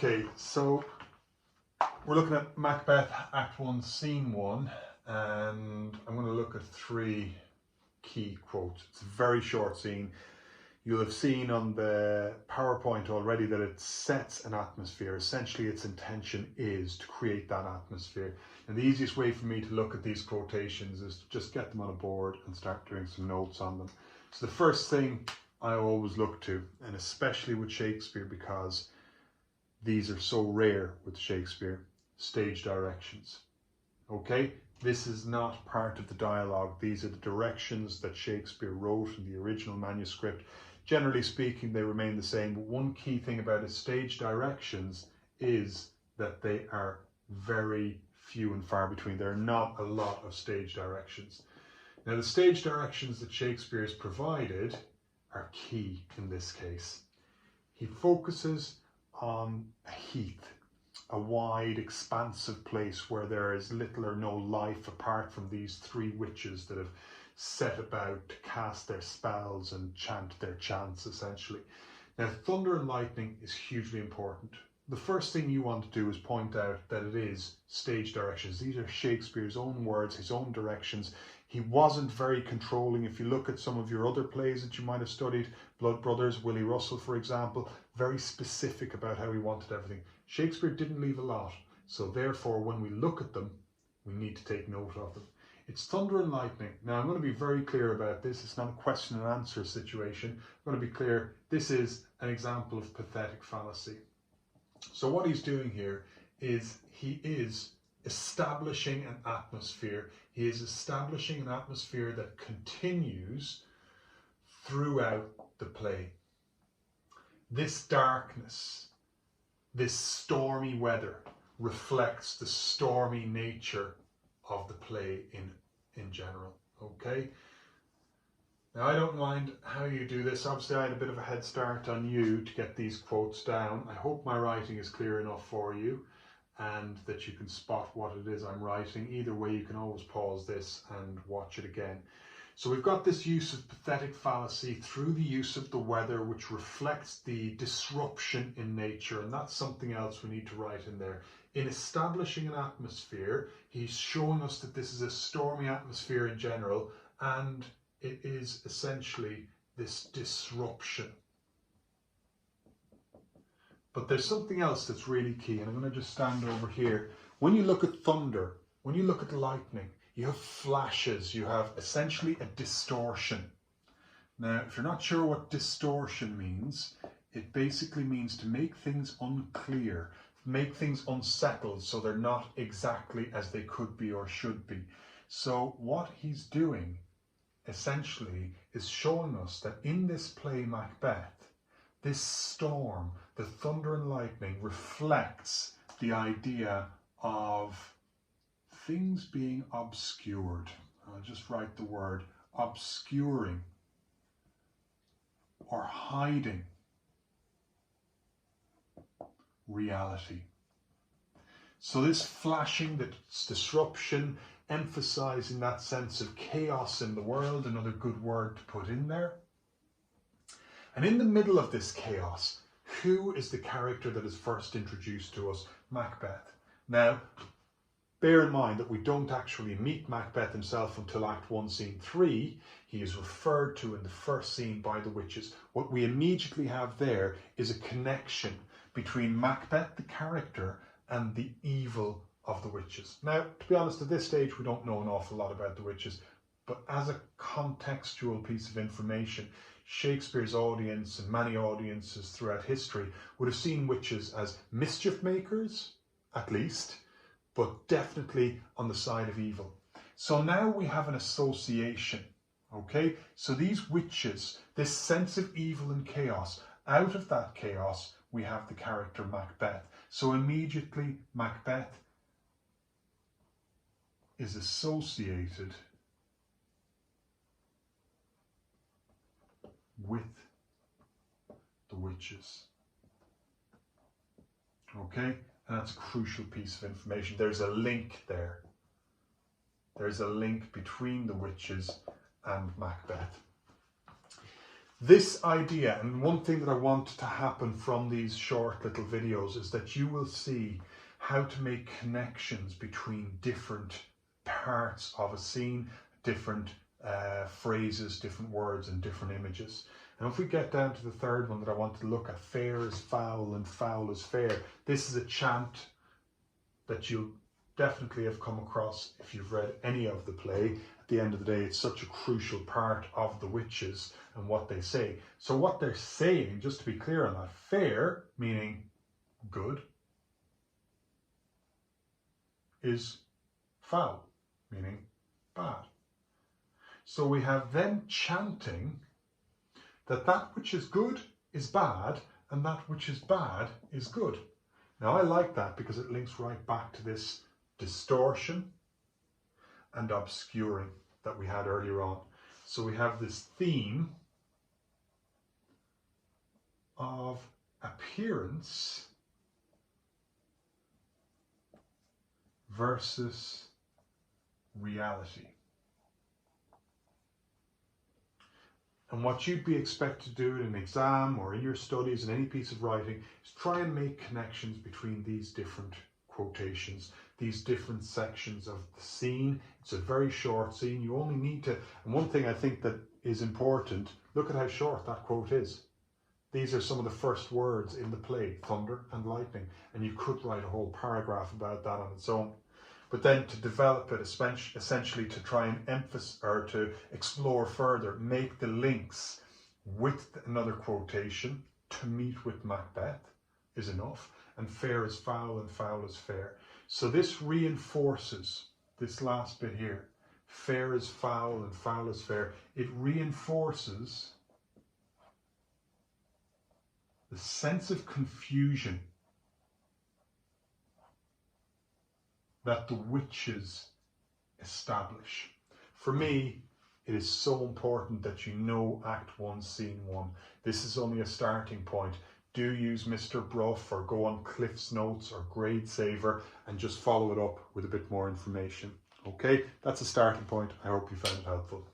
Okay, so we're looking at Macbeth Act 1, Scene 1, and I'm going to look at 3 key quotes. It's a very short scene. You'll have seen on the PowerPoint already that it sets an atmosphere. Essentially, its intention is to create that atmosphere. And the easiest way for me to look at these quotations is to just get them on a board and start doing some notes on them. So the first thing I always look to, and especially with Shakespeare because these are so rare with Shakespeare, stage directions. Okay, this is not part of the dialogue. These are the directions that Shakespeare wrote in the original manuscript. Generally speaking, they remain the same, but one key thing about his stage directions is that they are very few and far between. There are not a lot of stage directions. Now, the stage directions that Shakespeare has provided are key in this case. He focuses on a heath, a wide, expansive place where there is little or no life apart from these 3 witches that have set about to cast their spells and chant their chants, essentially. Now, thunder and lightning is hugely important. The first thing you want to do is point out that it is stage directions. These are Shakespeare's own words, his own directions. He wasn't very controlling. If you look at some of your other plays that you might have studied, Blood Brothers, Willie Russell, for example, very specific about how he wanted everything. Shakespeare didn't leave a lot. So therefore, when we look at them, we need to take note of them. It's thunder and lightning. Now, I'm going to be very clear about this. It's not a question and answer situation. I'm going to be clear. This is an example of pathetic fallacy. So what he's doing here is he is establishing an atmosphere. He is establishing an atmosphere that continues throughout the play. This darkness, this stormy weather reflects the stormy nature of the play in general, okay? Now, I don't mind how you do this. Obviously, I had a bit of a head start on you to get these quotes down. I hope my writing is clear enough for you and that you can spot what it is I'm writing. Either way, you can always pause this and watch it again. So we've got this use of pathetic fallacy through the use of the weather, which reflects the disruption in nature, and that's something else we need to write in there. In establishing an atmosphere, he's showing us that this is a stormy atmosphere in general, and it is essentially this disruption. But there's something else that's really key, and I'm going to just stand over here. When you look at thunder, when you look at lightning, you have flashes, you have essentially a distortion. Now, if you're not sure what distortion means, it basically means to make things unclear, make things unsettled so they're not exactly as they could be or should be. So what he's doing essentially is showing us that in this play Macbeth, this storm, the thunder and lightning, reflects the idea of things being obscured. I'll just write the word obscuring or hiding reality. So this flashing, this disruption, emphasizing that sense of chaos in the world, another good word to put in there. And in the middle of this chaos, who is the character that is first introduced to us? Macbeth. Now, bear in mind that we don't actually meet Macbeth himself until Act 1, Scene 3. He is referred to in the first scene by the witches. What we immediately have there is a connection between Macbeth, the character, and the evil of the witches. Now, to be honest, at this stage, we don't know an awful lot about the witches, but as a contextual piece of information, Shakespeare's audience and many audiences throughout history would have seen witches as mischief makers, at least, but definitely on the side of evil. So now we have an association, okay? So these witches, this sense of evil and chaos, out of that chaos, we have the character Macbeth. So immediately Macbeth is associated with the witches, okay? And that's a crucial piece of information. There's a link there. There's a link between the witches and Macbeth. This idea, and one thing that I want to happen from these short little videos, is that you will see how to make connections between different parts of a scene, different phrases, different words and different images. And if we get down to the third one that I want to look at, fair is foul and foul is fair. This is a chant that you'll definitely have come across if you've read any of the play. At the end of the day, it's such a crucial part of the witches and what they say. So what they're saying, just to be clear on that, fair meaning good, is foul meaning bad. So we have them chanting that that which is good is bad and that which is bad is good. Now I like that because it links right back to this distortion and obscuring that we had earlier on. So we have this theme of appearance versus reality. And what you'd be expected to do in an exam or in your studies in any piece of writing is try and make connections between these different quotations, these different sections of the scene. It's a very short scene. You only need to, and one thing I think that is important, look at how short that quote is. These are some of the first words in the play, thunder and lightning, and you could write a whole paragraph about that on its own. But then to develop it, essentially to try and emphasize or to explore further, make the links with another quotation to meet with Macbeth is enough. And fair is foul and foul is fair. So this reinforces this last bit here. Fair is foul and foul is fair. It reinforces the sense of confusion that the witches establish. For me, it is so important that you know Act 1, Scene 1. This is only a starting point. Do use Mr. Bruff or go on Cliff's Notes or Grade Saver and just follow it up with a bit more information. Okay, that's a starting point. I hope you found it helpful.